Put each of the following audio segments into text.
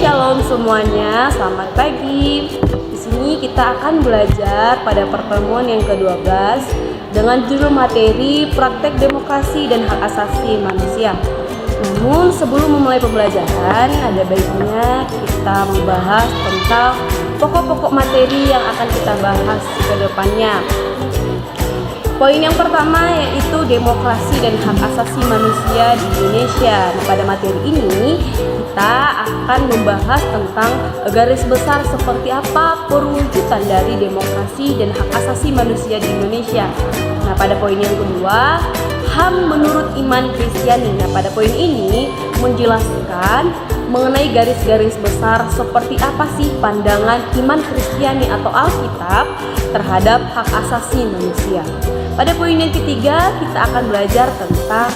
Shalom semuanya, selamat pagi. Di sini kita akan belajar pada pertemuan yang ke-12 dengan judul materi Praktek Demokrasi dan Hak Asasi Manusia. Namun sebelum memulai pembelajaran, ada baiknya kita membahas tentang pokok-pokok materi yang akan kita bahas ke depannya. Poin yang pertama yaitu demokrasi dan hak asasi manusia di Indonesia. Nah, pada materi ini kita akan membahas tentang garis besar seperti apa perwujudan dari demokrasi dan hak asasi manusia di Indonesia. Nah, pada poin yang kedua, HAM menurut iman Kristiani. Nah, pada poin ini menjelaskan mengenai garis-garis besar seperti apa sih pandangan iman Kristiani atau Alkitab terhadap hak asasi manusia. Pada poin yang ketiga, kita akan belajar tentang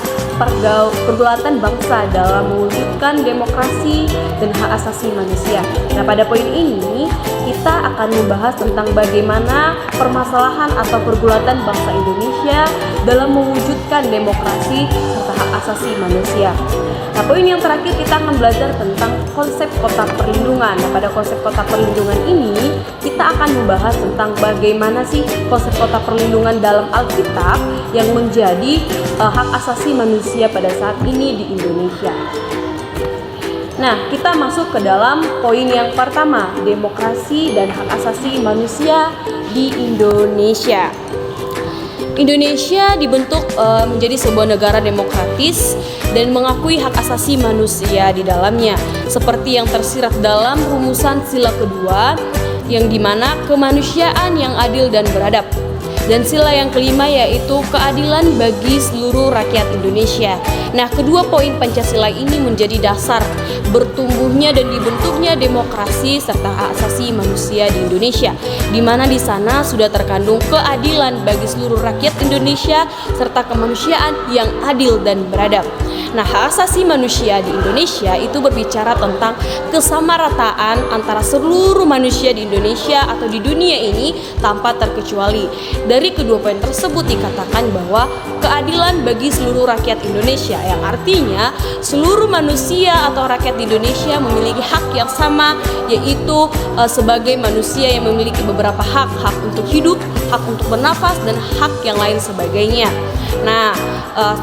pergulatan bangsa dalam mewujudkan demokrasi dan hak asasi manusia. Nah, pada poin ini kita akan membahas tentang bagaimana permasalahan atau pergulatan bangsa Indonesia dalam mewujudkan demokrasi serta hak asasi manusia. Nah, poin yang terakhir kita akan belajar tentang konsep kota perlindungan. Nah, pada konsep kota perlindungan ini kita akan membahas tentang bagaimana sih konsep kota perlindungan dalam Alkitab yang menjadi hak asasi manusia pada saat ini di Indonesia. Nah, kita masuk ke dalam poin yang pertama, demokrasi dan hak asasi manusia di Indonesia. Indonesia dibentuk menjadi sebuah negara demokratis dan mengakui hak asasi manusia di dalamnya, seperti yang tersirat dalam rumusan sila kedua, yang dimana kemanusiaan yang adil dan beradab. Dan sila yang kelima yaitu keadilan bagi seluruh rakyat Indonesia. Nah, kedua poin Pancasila ini menjadi dasar bertumbuhnya dan dibentuknya demokrasi serta hak asasi manusia di Indonesia, di mana di sana sudah terkandung keadilan bagi seluruh rakyat Indonesia serta kemanusiaan yang adil dan beradab. Nah, hak asasi manusia di Indonesia itu berbicara tentang kesamarataan antara seluruh manusia di Indonesia atau di dunia ini tanpa terkecuali. Dari kedua poin tersebut dikatakan bahwa keadilan bagi seluruh rakyat Indonesia, yang artinya seluruh manusia atau rakyat di Indonesia memiliki hak yang sama, yaitu sebagai manusia yang memiliki beberapa hak untuk hidup, hak untuk bernafas, dan hak yang lain sebagainya. Nah,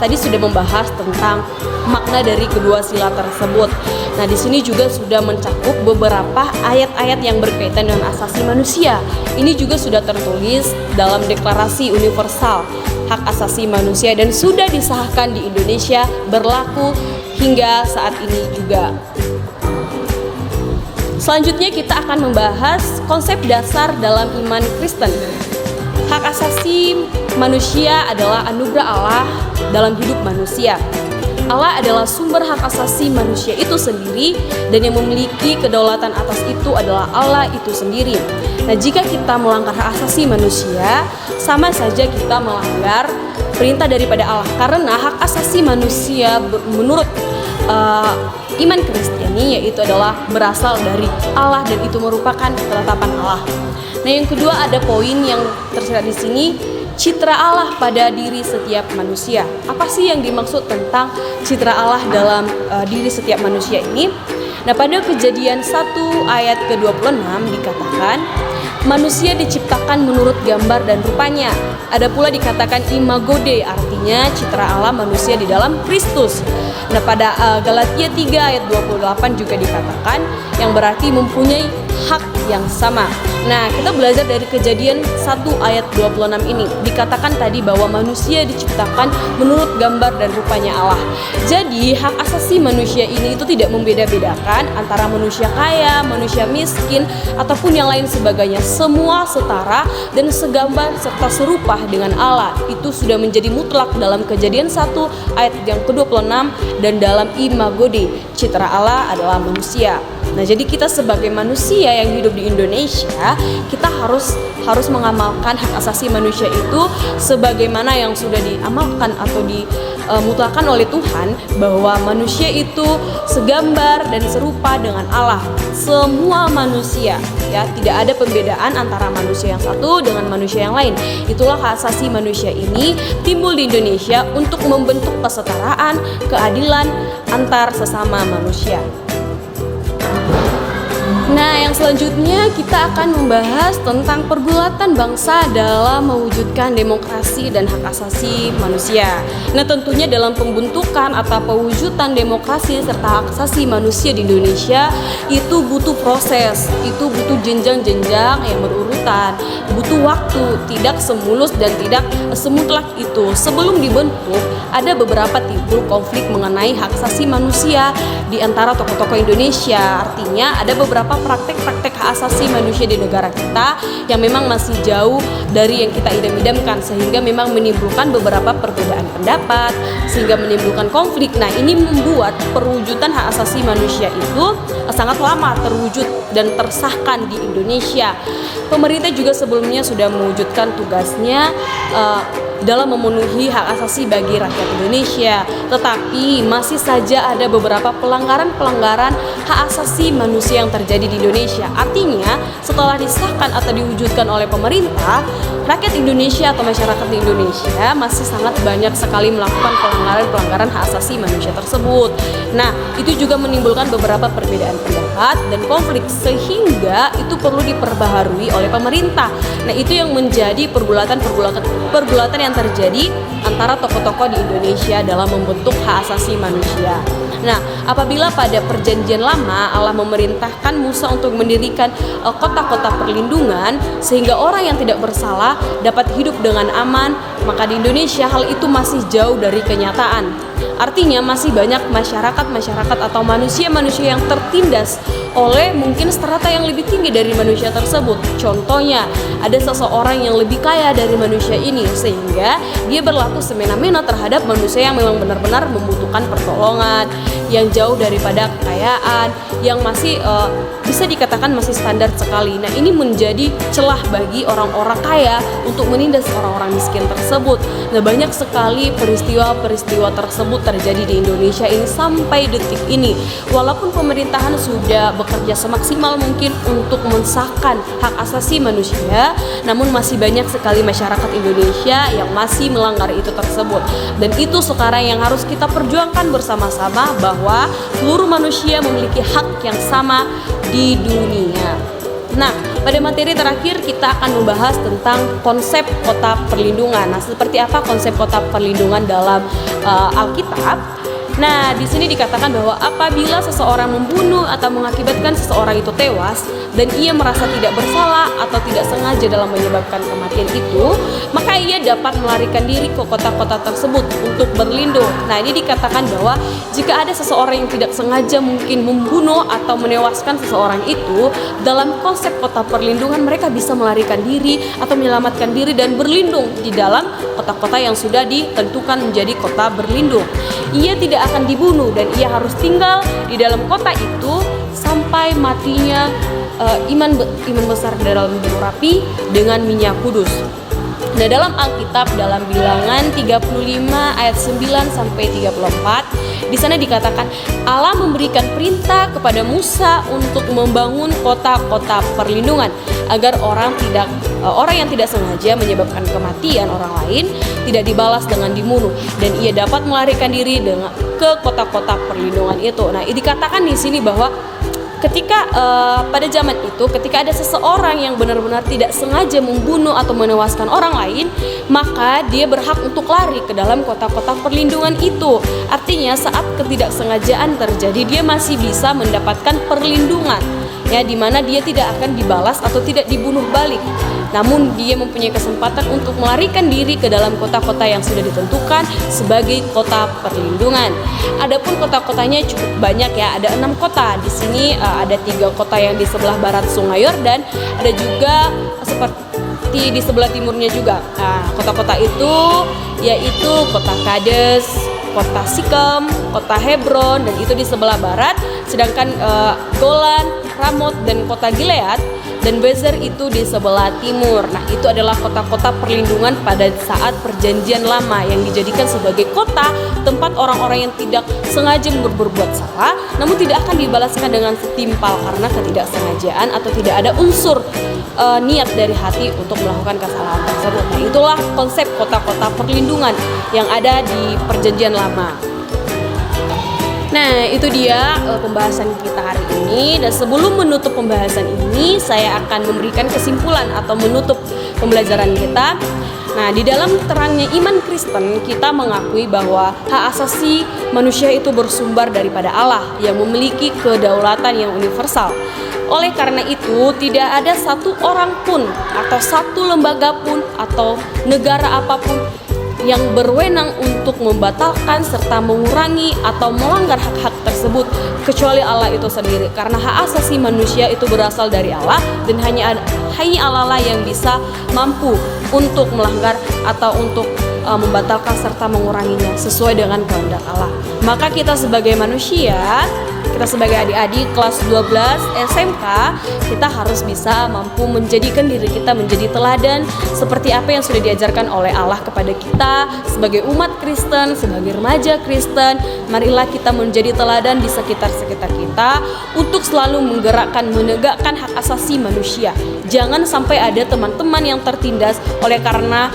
tadi sudah membahas tentang makna dari kedua sila tersebut. Nah, di sini juga sudah mencakup beberapa ayat-ayat yang berkaitan dengan asasi manusia. Ini juga sudah tertulis dalam Deklarasi Universal Hak Asasi Manusia dan sudah disahkan di Indonesia, berlaku hingga saat ini juga. Selanjutnya kita akan membahas konsep dasar dalam iman Kristen. Hak asasi manusia adalah anugerah Allah dalam hidup manusia. Allah adalah sumber hak asasi manusia itu sendiri, dan yang memiliki kedaulatan atas itu adalah Allah itu sendiri. Nah, jika kita melanggar hak asasi manusia, sama saja kita melanggar perintah daripada Allah, karena hak asasi manusia menurut iman Kristiani yaitu adalah berasal dari Allah dan itu merupakan ketetapan Allah. Nah, yang kedua ada poin yang tersirat di sini, citra Allah pada diri setiap manusia. Apa sih yang dimaksud tentang citra Allah dalam diri setiap manusia ini? Nah, pada Kejadian 1 ayat ke-26 dikatakan manusia diciptakan menurut gambar dan rupanya. Ada pula dikatakan imago Dei, artinya citra Allah manusia di dalam Kristus. Nah, pada Galatia 3 ayat 28 juga dikatakan yang berarti mempunyai hak yang sama. Nah, kita belajar dari Kejadian 1 ayat 26 ini. Dikatakan tadi bahwa manusia diciptakan menurut gambar dan rupanya Allah. Jadi, hak asasi manusia ini itu tidak membeda-bedakan antara manusia kaya, manusia miskin, ataupun yang lain sebagainya. Semua setara dan segambar serta serupa dengan Allah. Itu sudah menjadi mutlak dalam Kejadian 1 ayat yang ke-26 dan dalam imago Dei, citra Allah adalah manusia. Nah, jadi kita sebagai manusia yang hidup di Indonesia, kita harus mengamalkan hak asasi manusia itu sebagaimana yang sudah diamalkan atau dimutlakan oleh Tuhan, bahwa manusia itu segambar dan serupa dengan Allah. Semua manusia, ya, tidak ada pembedaan antara manusia yang satu dengan manusia yang lain. Itulah hak asasi manusia ini timbul di Indonesia untuk membentuk kesetaraan, keadilan antar sesama manusia. Nah, yang selanjutnya kita akan membahas tentang pergulatan bangsa dalam mewujudkan demokrasi dan hak asasi manusia. Nah, tentunya dalam pembentukan atau pewujudan demokrasi serta hak asasi manusia di Indonesia itu butuh proses, itu butuh jenjang-jenjang yang berurutan, butuh waktu, tidak semulus dan tidak semutlak itu. Sebelum dibentuk, ada beberapa timbul konflik mengenai hak asasi manusia di antara tokoh-tokoh Indonesia. Artinya ada beberapa praktek-praktek hak asasi manusia di negara kita yang memang masih jauh dari yang kita idam-idamkan, sehingga memang menimbulkan beberapa perbedaan pendapat, sehingga menimbulkan konflik. Nah, ini membuat perwujudan hak asasi manusia itu sangat lama terwujud dan tersahkan di Indonesia. Pemerintah juga sebelumnya sudah mewujudkan tugasnya dalam memenuhi hak asasi bagi rakyat Indonesia, tetapi masih saja ada beberapa pelanggaran-pelanggaran hak asasi manusia yang terjadi di Indonesia. Artinya, setelah disahkan atau diwujudkan oleh pemerintah, rakyat Indonesia atau masyarakat di Indonesia masih sangat banyak sekali melakukan pelanggaran-pelanggaran hak asasi manusia tersebut. Nah, itu juga menimbulkan beberapa perbedaan pendapat dan konflik, sehingga itu perlu diperbaharui oleh pemerintah. Nah, itu yang menjadi pergulatan yang terjadi antara tokoh-tokoh di Indonesia dalam membentuk hak asasi manusia. Nah, apabila pada perjanjian lama Allah memerintahkan Musa untuk mendirikan kota-kota perlindungan sehingga orang yang tidak bersalah dapat hidup dengan aman, maka di Indonesia hal itu masih jauh dari kenyataan. Artinya masih banyak masyarakat atau manusia-manusia yang tertindas oleh mungkin strata yang lebih tinggi dari manusia tersebut. Contohnya, ada seseorang yang lebih kaya dari manusia ini sehingga dia berlaku semena-mena terhadap manusia yang memang benar-benar membutuhkan pertolongan, yang jauh daripada kekayaan, yang masih bisa dikatakan masih standar sekali. Nah, ini menjadi celah bagi orang-orang kaya untuk menindas orang-orang miskin tersebut. Nah, banyak sekali peristiwa-peristiwa tersebut terjadi di Indonesia ini sampai detik ini. Walaupun pemerintahan sudah bekerja semaksimal mungkin untuk mensahkan hak asasi manusia, namun masih banyak sekali masyarakat Indonesia yang masih melanggar itu tersebut. Dan itu sekarang yang harus kita perjuangkan bersama-sama, bahwa seluruh manusia memiliki hak yang sama di dunia. Nah, pada materi terakhir kita akan membahas tentang konsep kota perlindungan. Nah, seperti apa konsep kota perlindungan dalam Alkitab? Nah, di sini dikatakan bahwa apabila seseorang membunuh atau mengakibatkan seseorang itu tewas dan ia merasa tidak bersalah atau tidak sengaja dalam menyebabkan kematian itu, maka ia dapat melarikan diri ke kota-kota tersebut untuk berlindung. Nah, ini dikatakan bahwa jika ada seseorang yang tidak sengaja mungkin membunuh atau menewaskan seseorang itu, dalam konsep kota perlindungan mereka bisa melarikan diri atau menyelamatkan diri dan berlindung di dalam kota-kota yang sudah ditentukan menjadi kota berlindung. Ia tidak akan dibunuh dan ia harus tinggal di dalam kota itu sampai matinya iman besar dalam diurapi dengan minyak kudus. Nah, dalam Alkitab dalam Bilangan 35 ayat 9 sampai 34, di sana dikatakan Allah memberikan perintah kepada Musa untuk membangun kota-kota perlindungan agar orang yang tidak sengaja menyebabkan kematian orang lain tidak dibalas dengan dibunuh, dan ia dapat melarikan diri ke kota-kota perlindungan itu. Nah, dikatakan di sini bahwa ketika pada zaman itu, ketika ada seseorang yang benar-benar tidak sengaja membunuh atau menewaskan orang lain, maka dia berhak untuk lari ke dalam kota-kota perlindungan itu. Artinya saat ketidaksengajaan terjadi, dia masih bisa mendapatkan perlindungan, ya, di mana dia tidak akan dibalas atau tidak dibunuh balik. Namun dia mempunyai kesempatan untuk melarikan diri ke dalam kota-kota yang sudah ditentukan sebagai kota perlindungan. Adapun kota-kotanya cukup banyak, ya, ada 6 kota. Di sini ada 3 kota yang di sebelah barat Sungai Yordan, ada juga seperti di sebelah timurnya juga. Nah, kota-kota itu yaitu kota Kades, kota Sikem, kota Hebron, dan itu di sebelah barat. Sedangkan Golan, Ramot, dan kota Gilead dan Bezer itu di sebelah timur. Nah, itu adalah kota-kota perlindungan pada saat perjanjian lama yang dijadikan sebagai kota tempat orang-orang yang tidak sengaja berbuat salah namun tidak akan dibalaskan dengan setimpal karena ketidaksengajaan atau tidak ada unsur niat dari hati untuk melakukan kesalahan tersebut. Nah, itulah konsep kota-kota perlindungan yang ada di perjanjian lama. Nah, itu dia pembahasan kita hari ini. Dan sebelum menutup pembahasan ini, saya akan memberikan kesimpulan atau menutup pembelajaran kita. Nah, di dalam terangnya iman Kristen, kita mengakui bahwa hak asasi manusia itu bersumber daripada Allah yang memiliki kedaulatan yang universal. Oleh karena itu, tidak ada satu orang pun atau satu lembaga pun atau negara apapun yang berwenang untuk membatalkan serta mengurangi atau melanggar hak-hak tersebut kecuali Allah itu sendiri, karena hak asasi manusia itu berasal dari Allah dan hanya Allah lah yang bisa mampu untuk melanggar atau untuk membatalkan serta menguranginya sesuai dengan kehendak Allah. Maka kita sebagai manusia, kita sebagai adik-adik kelas 12 SMK, kita harus bisa mampu menjadikan diri kita menjadi teladan seperti apa yang sudah diajarkan oleh Allah kepada kita sebagai umat Kristen, sebagai remaja Kristen. Marilah kita menjadi teladan di sekitar-sekitar kita untuk selalu menggerakkan, menegakkan hak asasi manusia. Jangan sampai ada teman-teman yang tertindas oleh karena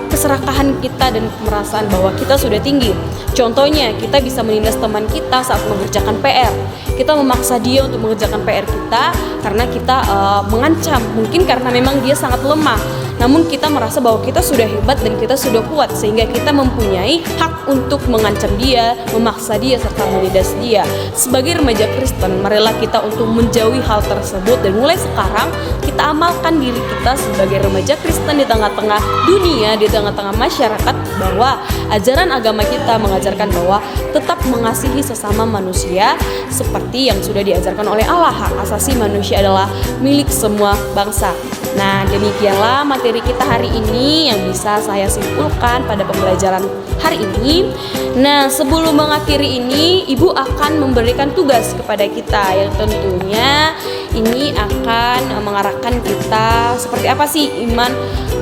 keserakahan kita dan perasaan bahwa kita sudah tinggi. Contohnya, kita bisa menindas teman kita saat mengerjakan PR. Kita memaksa dia untuk mengerjakan PR kita karena kita mengancam, mungkin karena memang dia sangat lemah. Namun kita merasa bahwa kita sudah hebat dan kita sudah kuat, sehingga kita mempunyai hak untuk mengancam dia, memaksa dia, serta menindas dia. Sebagai remaja Kristen, marilah kita untuk menjauhi hal tersebut dan mulai sekarang kita amalkan diri kita sebagai remaja Kristen di tengah-tengah dunia, di tengah-tengah masyarakat, bahwa ajaran agama kita mengajarkan bahwa tetap mengasihi sesama manusia seperti yang sudah diajarkan oleh Allah. Hak asasi manusia adalah milik semua bangsa. Nah, demikianlah materi kita hari ini yang bisa saya simpulkan pada pembelajaran hari ini. Nah, sebelum mengakhiri ini, Ibu akan memberikan tugas kepada kita yang tentunya ini akan mengarahkan kita seperti apa sih iman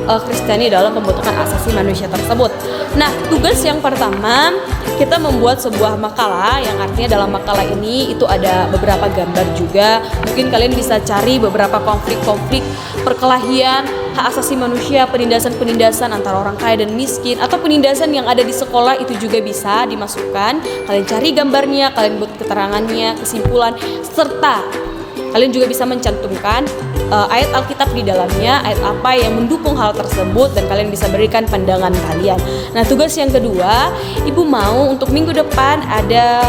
Kristiani dalam pembentukan asasi manusia tersebut. Nah, tugas yang pertama, kita membuat sebuah makalah yang artinya dalam makalah ini itu ada beberapa gambar juga. Mungkin kalian bisa cari beberapa konflik-konflik perkelahian, hak asasi manusia, penindasan-penindasan antara orang kaya dan miskin, atau penindasan yang ada di sekolah itu juga bisa dimasukkan. Kalian cari gambarnya, kalian buat keterangannya, kesimpulan, serta kalian juga bisa mencantumkan ayat Alkitab di dalamnya, ayat apa yang mendukung hal tersebut, dan kalian bisa berikan pandangan kalian. Nah, tugas yang kedua, Ibu mau untuk minggu depan ada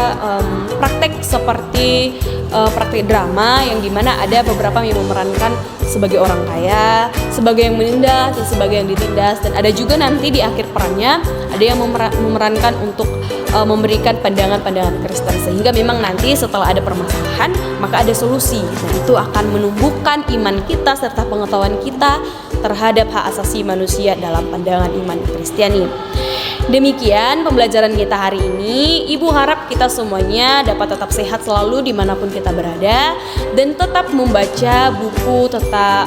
praktek seperti praktek drama yang dimana ada beberapa yang memerankan sebagai orang kaya, sebagai yang menindas, dan sebagai yang ditindas, dan ada juga nanti di akhir perannya ada yang memerankan untuk memberikan pandangan-pandangan Kristen, sehingga memang nanti setelah ada permasalahan maka ada solusi. Nah, itu akan menumbuhkan iman kita serta pengetahuan kita terhadap hak asasi manusia dalam pandangan iman Kristiani. Demikian pembelajaran kita hari ini. Ibu harap kita semuanya dapat tetap sehat selalu dimanapun kita berada, dan tetap membaca buku tentang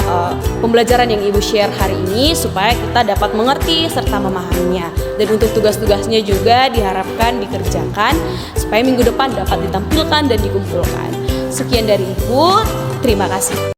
pembelajaran yang Ibu share hari ini supaya kita dapat mengerti serta memahaminya. Dan untuk tugas-tugasnya juga diharapkan dikerjakan supaya minggu depan dapat ditampilkan dan dikumpulkan. Sekian dari Ibu, terima kasih.